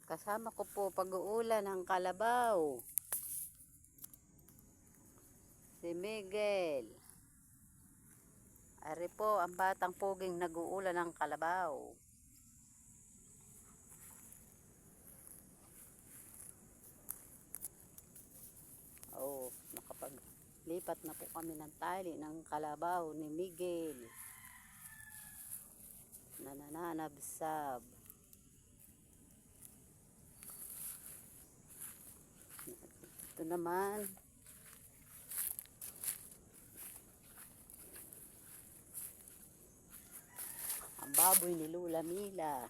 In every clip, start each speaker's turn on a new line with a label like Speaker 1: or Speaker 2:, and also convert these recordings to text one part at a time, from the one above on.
Speaker 1: Kasama ko po pag-uulan ng kalabaw. Si Miguel. Ari po ang batang puging nag-uulan ng kalabaw. Oh, nakapaglipat na po kami ng tali ng kalabaw ni Miguel. Nananabsab. Ito naman. Ang baboy ni Lola Mila.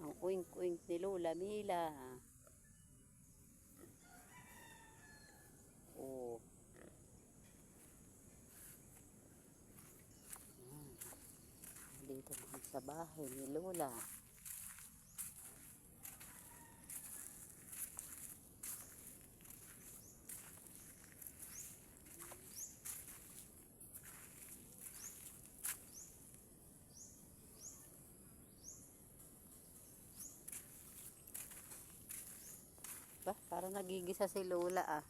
Speaker 1: Ang uwing-uwing ni Lola Mila. Oh. Dito naman sa bahay ni Lola. Ba, parang nagigisa si Lola ah.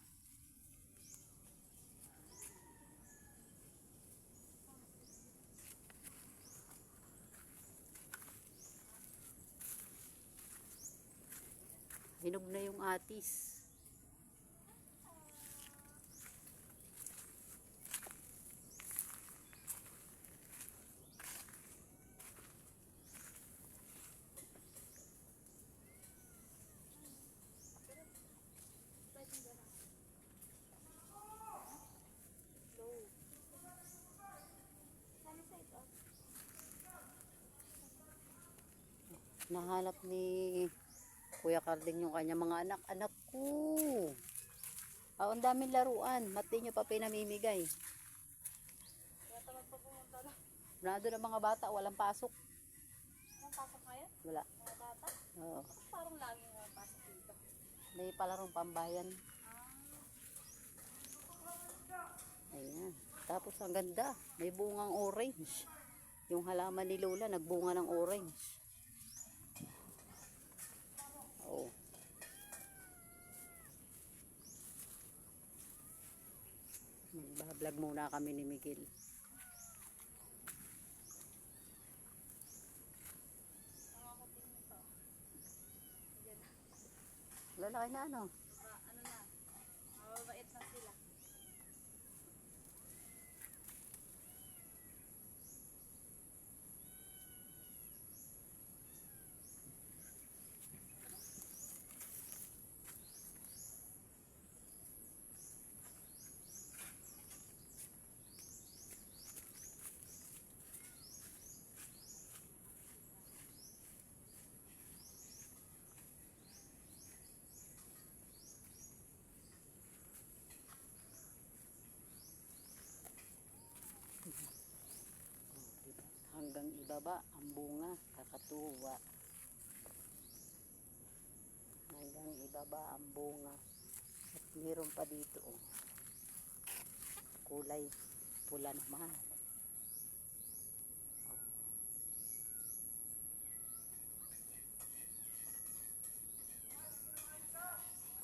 Speaker 1: Hinog na yung atis. Nahanap ni Kuya Carding yung kanya mga anak. Anak ko. Ah, ang daming laruan. Mati nyo pa pinamimigay.
Speaker 2: Kaya tamad pa pumunta na.
Speaker 1: Nado ng mga bata. Walang pasok.
Speaker 2: Anong pasok ngayon?
Speaker 1: Wala.
Speaker 2: Mga bata?
Speaker 1: Oo.
Speaker 2: Parang lagi nga pasok dito.
Speaker 1: May palarong pambayan. Ayan. Tapos ang ganda. May bungang orange. Yung halaman ni Lola nagbunga ng orange. Oh. Magbablog muna kami ni Miguel.
Speaker 2: Mga kuting nito.
Speaker 1: Lalaki na ano?
Speaker 2: Ano na? Mababait na sila.
Speaker 1: Hanggang ibaba ang bunga, kakatuwa. Hanggang ibaba ang bunga. At meron pa dito oh. Kulay pula naman. Oh.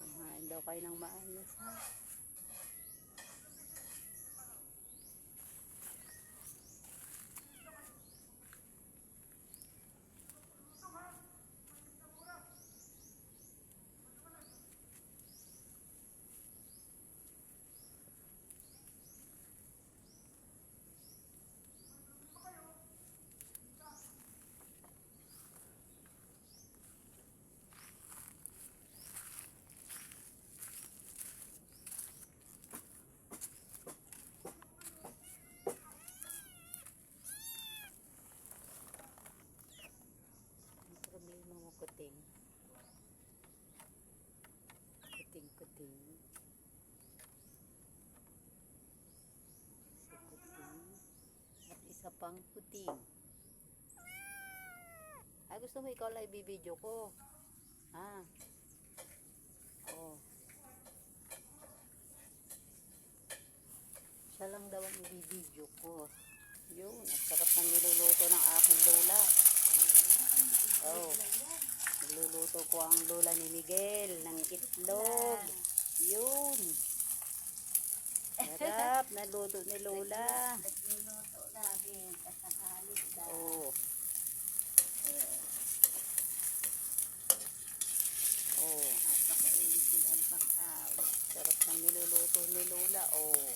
Speaker 1: Kumain daw kayo ng maayos ha. Problema mo kuting. Kuting. Isa kuting. At isa pang kuting. Ay, gusto mo ikaw lang i-video ko. Ah. Oh. Siya lang daw ang i-video ko. Yun, ang sarap ng niluluto ng aking lola. Oh, niluluto ko ang lola ni Miguel ng itlog. Yun. Sarap na luto ni lola.
Speaker 3: Nagluluto namin at nakahalit na.
Speaker 1: Oh. Oh,
Speaker 3: At makainit din ang pang-aw.
Speaker 1: sarap ng niluluto ni lola. Oh.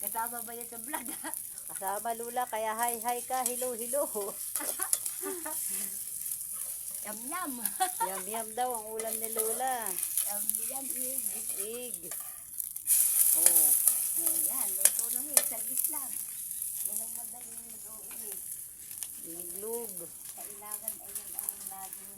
Speaker 3: Kasama ba yan sa vlog?
Speaker 1: Kasama lola, kaya hi ka, hello.
Speaker 3: Yum yum.
Speaker 1: Yum daw ang ulam ni lola.
Speaker 3: Yum yum.
Speaker 1: Ig. Oh.
Speaker 3: Ayan, luto na mo. Saglit lang. Yan ang madaling lutuin eh.
Speaker 1: Iglog.
Speaker 3: Kailangan ay yan ang laging